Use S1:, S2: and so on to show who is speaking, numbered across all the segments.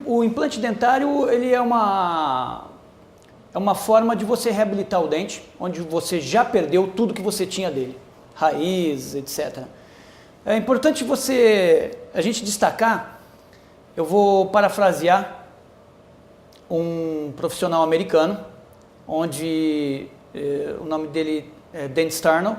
S1: o implante dentário ele é uma forma de você reabilitar o dente, onde você já perdeu tudo que você tinha dele, raiz, etc. É importante a gente destacar, eu vou parafrasear um profissional americano, onde o nome dele é Dan Starnow,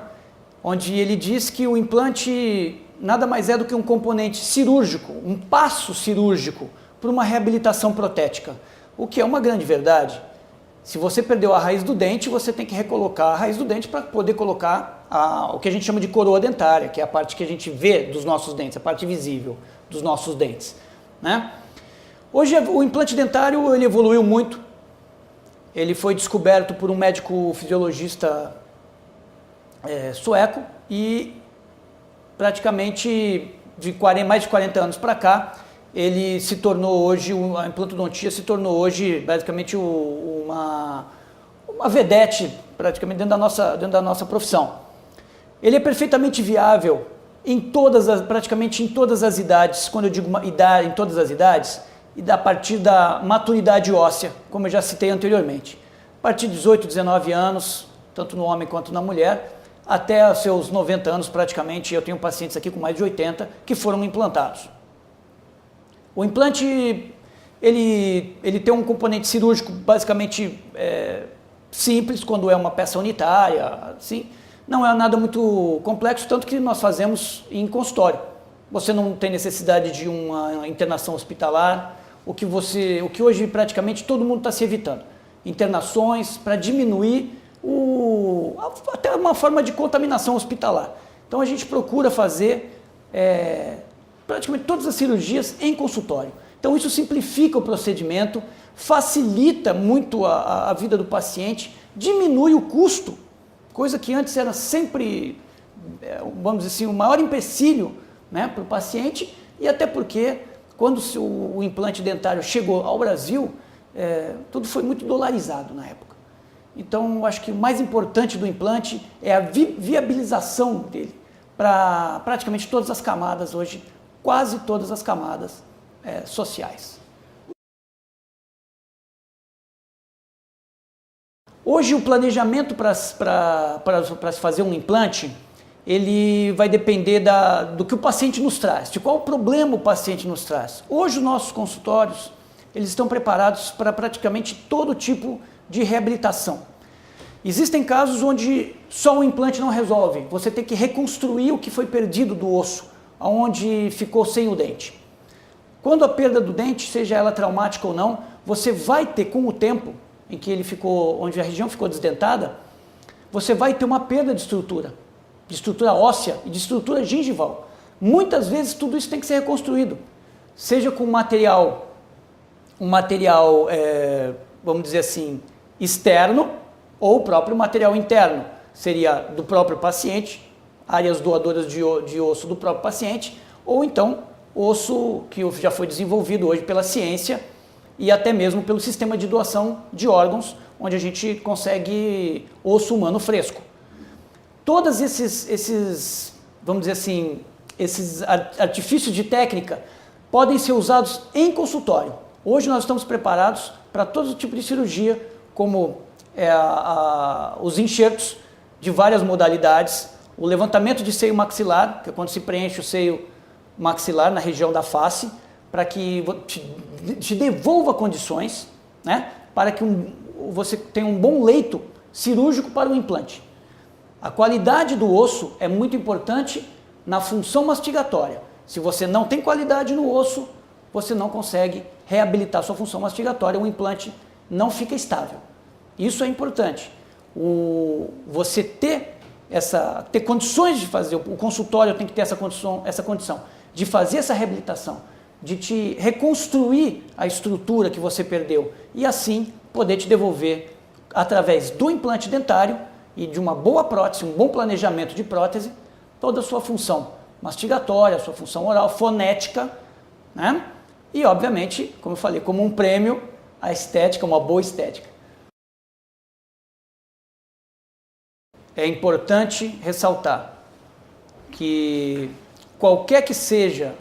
S1: onde ele diz que o implante nada mais é do que um componente cirúrgico, um passo cirúrgico para uma reabilitação protética, o que é uma grande verdade. Se você perdeu a raiz do dente, você tem que recolocar a raiz do dente para poder colocar o que a gente chama de coroa dentária, que é a parte que a gente vê dos nossos dentes, a parte visível dos nossos dentes, né? Hoje o implante dentário ele evoluiu muito, ele foi descoberto por um médico fisiologista sueco e praticamente mais de 40 anos para cá, ele se tornou hoje, a implantodontia se tornou hoje basicamente uma vedete praticamente dentro da nossa profissão. Ele é perfeitamente viável praticamente em todas as idades. Quando eu digo em todas as idades, e a partir da maturidade óssea, como eu já citei anteriormente. A partir de 18, 19 anos, tanto no homem quanto na mulher, até os seus 90 anos praticamente, eu tenho pacientes aqui com mais de 80 que foram implantados. O implante, ele tem um componente cirúrgico basicamente simples, quando é uma peça unitária, assim, não é nada muito complexo, tanto que nós fazemos em consultório. Você não tem necessidade de uma internação hospitalar, o que hoje praticamente todo mundo está se evitando. Internações para diminuir até uma forma de contaminação hospitalar. Então a gente procura fazer praticamente todas as cirurgias em consultório. Então isso simplifica o procedimento, facilita muito a vida do paciente, diminui o custo, coisa que antes era sempre, vamos dizer assim, o maior empecilho, né, para o paciente, e até porque quando o implante dentário chegou ao Brasil, tudo foi muito dolarizado na época. Então, acho que o mais importante do implante é a viabilização dele para praticamente todas as camadas hoje, quase todas as camadas sociais. Hoje o planejamento para se fazer um implante, ele vai depender do que o paciente nos traz, de qual problema o paciente nos traz. Hoje os nossos consultórios, eles estão preparados para praticamente todo tipo de reabilitação. Existem casos onde só o implante não resolve, você tem que reconstruir o que foi perdido do osso, onde ficou sem o dente. Quando a perda do dente, seja ela traumática ou não, você vai ter, com o tempo em que onde a região ficou desdentada, você vai ter uma perda de estrutura óssea e de estrutura gengival. Muitas vezes tudo isso tem que ser reconstruído, seja com um material, vamos dizer assim, externo, ou o próprio material interno, seria do próprio paciente, áreas doadoras de osso do próprio paciente, ou então osso que já foi desenvolvido hoje pela ciência e até mesmo pelo sistema de doação de órgãos, onde a gente consegue osso humano fresco. Todos esses, vamos dizer assim, esses artifícios de técnica podem ser usados em consultório. Hoje nós estamos preparados para todo tipo de cirurgia, como os enxertos de várias modalidades, o levantamento de seio maxilar, que é quando se preenche o seio maxilar na região da face, para que te devolva condições, né, para que você tenha um bom leito cirúrgico para o implante. A qualidade do osso é muito importante na função mastigatória. Se você não tem qualidade no osso, você não consegue reabilitar sua função mastigatória, o implante não fica estável. Isso é importante. Você ter condições de fazer, o consultório tem que ter essa condição de fazer essa reabilitação, de te reconstruir a estrutura que você perdeu e assim poder te devolver, através do implante dentário e de uma boa prótese, um bom planejamento de prótese, toda a sua função mastigatória, a sua função oral, fonética, né? E obviamente, como eu falei, como um prêmio, a estética, uma boa estética. É importante ressaltar que qualquer que seja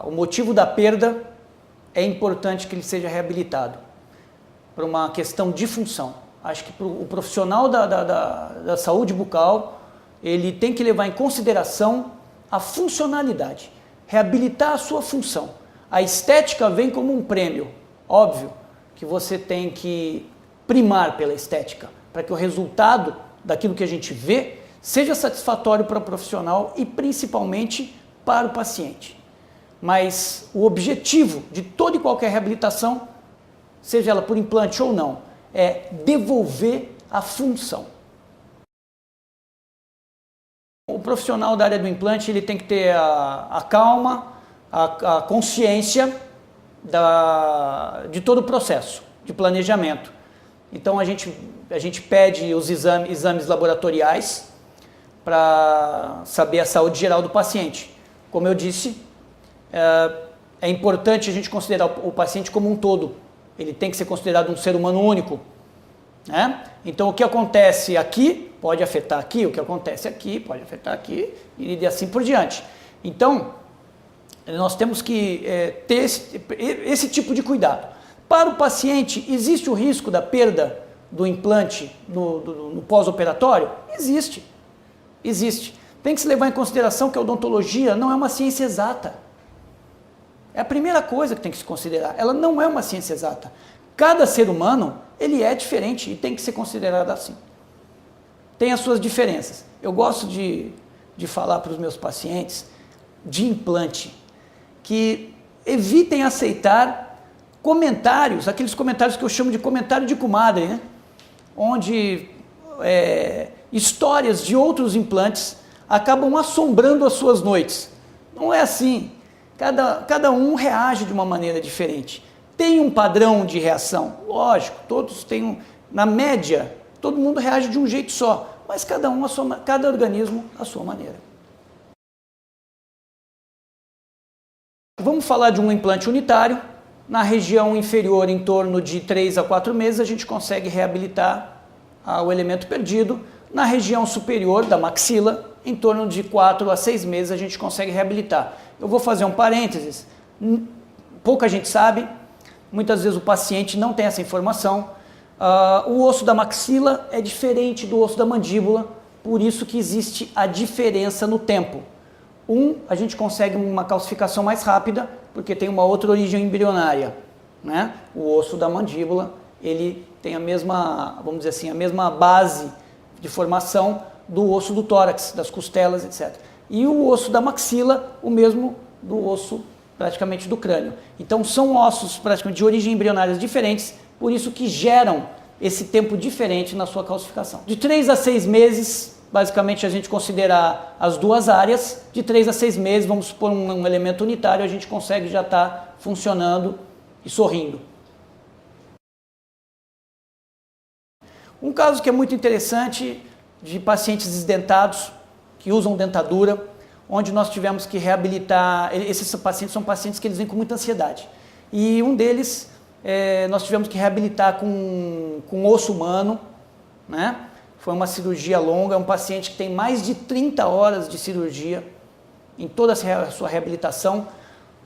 S1: o motivo da perda, é importante que ele seja reabilitado por uma questão de função. Acho que o profissional da saúde bucal, ele tem que levar em consideração a funcionalidade, reabilitar a sua função. A estética vem como um prêmio, óbvio que você tem que primar pela estética, para que o resultado daquilo que a gente vê seja satisfatório para o profissional e principalmente para o paciente. Mas o objetivo de toda e qualquer reabilitação, seja ela por implante ou não, é devolver a função. O profissional da área do implante ele tem que ter a calma, a consciência de todo o processo de planejamento. Então a gente pede os exames laboratoriais para saber a saúde geral do paciente. Como eu disse, é importante a gente considerar o paciente como um todo. Ele tem que ser considerado um ser humano único, né? Então o que acontece aqui pode afetar aqui, o que acontece aqui pode afetar aqui e assim por diante. Então nós temos que ter esse tipo de cuidado. Para o paciente, existe o risco da perda do implante no pós-operatório? Existe. Existe. Tem que se levar em consideração que a odontologia não é uma ciência exata. É a primeira coisa que tem que se considerar. Ela não é uma ciência exata. Cada ser humano, ele é diferente e tem que ser considerado assim. Tem as suas diferenças. Eu gosto de falar para os meus pacientes de implante, que evitem aceitar comentários, aqueles comentários que eu chamo de comentário de comadre, né? Onde histórias de outros implantes acabam assombrando as suas noites. Não é assim. Cada um reage de uma maneira diferente. Tem um padrão de reação, lógico, todos têm, na média, todo mundo reage de um jeito só, mas cada organismo à sua maneira. Vamos falar de um implante unitário. Na região inferior, em torno de 3 a 4 meses, a gente consegue reabilitar o elemento perdido. Na região superior da maxila, em torno de 4 a 6 meses, a gente consegue reabilitar. Eu vou fazer um parênteses. Pouca gente sabe, muitas vezes o paciente não tem essa informação. O osso da maxila é diferente do osso da mandíbula, por isso que existe a diferença no tempo. A gente consegue uma calcificação mais rápida, porque tem uma outra origem embrionária, né? O osso da mandíbula, ele tem a mesma, vamos dizer assim, a mesma base de formação do osso do tórax, das costelas, etc. E o osso da maxila, o mesmo do osso praticamente do crânio. Então são ossos praticamente de origem embrionárias diferentes, por isso que geram esse tempo diferente na sua calcificação. De 3 a 6 meses, basicamente a gente considerar as duas áreas, de 3 a 6 meses, vamos supor um elemento unitário, a gente consegue já estar funcionando e sorrindo. Um caso que é muito interessante, de pacientes desdentados, que usam dentadura, onde nós tivemos que reabilitar, esses pacientes são pacientes que eles vêm com muita ansiedade. E um deles, nós tivemos que reabilitar com osso humano, né? Foi uma cirurgia longa, é um paciente que tem mais de 30 horas de cirurgia em toda a sua reabilitação,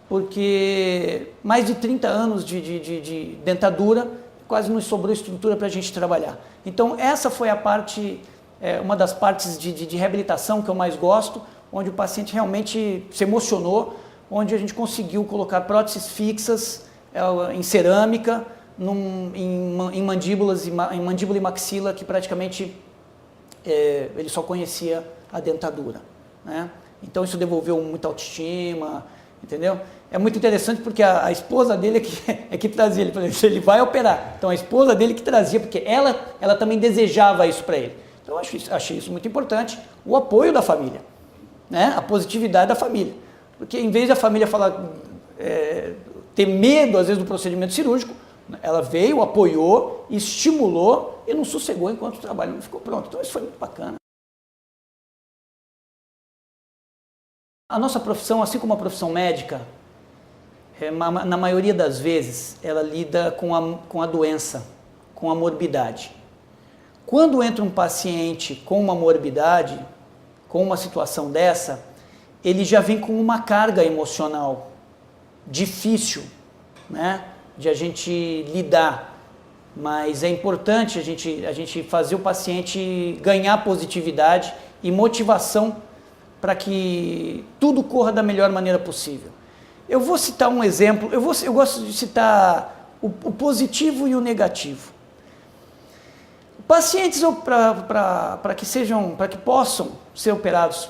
S1: porque mais de 30 anos de dentadura, quase não sobrou estrutura para a gente trabalhar. Então essa foi a parte, uma das partes de reabilitação que eu mais gosto, onde o paciente realmente se emocionou, onde a gente conseguiu colocar próteses fixas em cerâmica, em mandíbula e maxila, que praticamente ele só conhecia a dentadura, né? Então isso devolveu muita autoestima, entendeu? É muito interessante porque a esposa dele é que trazia, ele falou, ele vai operar. Então a esposa dele que trazia, porque ela também desejava isso para ele. Então eu achei isso muito importante, o apoio da família, né? A positividade da família. Porque em vez da família falar, ter medo às vezes do procedimento cirúrgico, ela veio, apoiou, estimulou e não sossegou enquanto o trabalho não ficou pronto. Então isso foi muito bacana. A nossa profissão, assim como a profissão médica, na maioria das vezes, ela lida com a doença, com a morbidade. Quando entra um paciente com uma morbidade, com uma situação dessa, ele já vem com uma carga emocional difícil né, de a gente lidar, mas é importante a gente fazer o paciente ganhar positividade e motivação para que tudo corra da melhor maneira possível. Eu vou citar um exemplo, eu gosto de citar o positivo e o negativo. Pacientes para que possam ser operados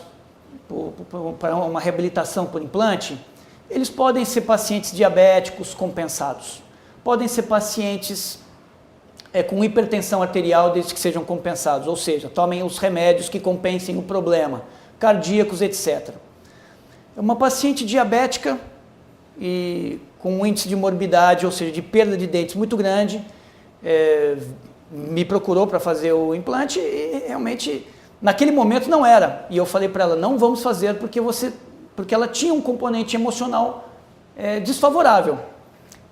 S1: para uma reabilitação por implante, eles podem ser pacientes diabéticos compensados, podem ser pacientes com hipertensão arterial desde que sejam compensados, ou seja, tomem os remédios que compensem o problema, cardíacos, etc. Uma paciente diabética e com um índice de morbidade, ou seja, de perda de dentes muito grande, me procurou para fazer o implante e realmente naquele momento não era. E eu falei para ela, não vamos fazer porque ela tinha um componente emocional desfavorável.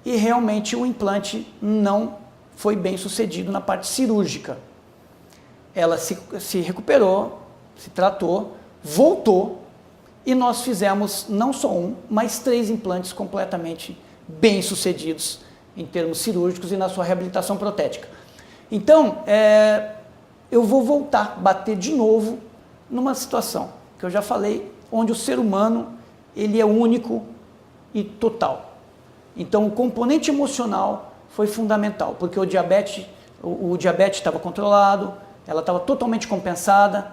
S1: E realmente o implante não foi bem sucedido na parte cirúrgica. Ela se recuperou, se tratou, voltou e nós fizemos não só um, mas 3 implantes completamente bem sucedidos em termos cirúrgicos e na sua reabilitação protética. Então, eu vou voltar, bater de novo numa situação que eu já falei, onde o ser humano ele é único e total. Então, o componente emocional foi fundamental, porque o diabetes estava controlado, ela estava totalmente compensada.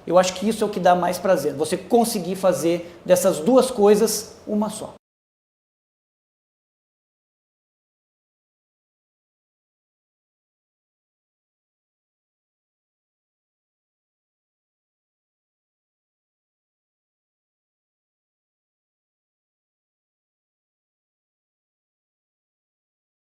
S1: Eu acho que isso é o que dá mais prazer, você conseguir fazer dessas duas coisas uma só.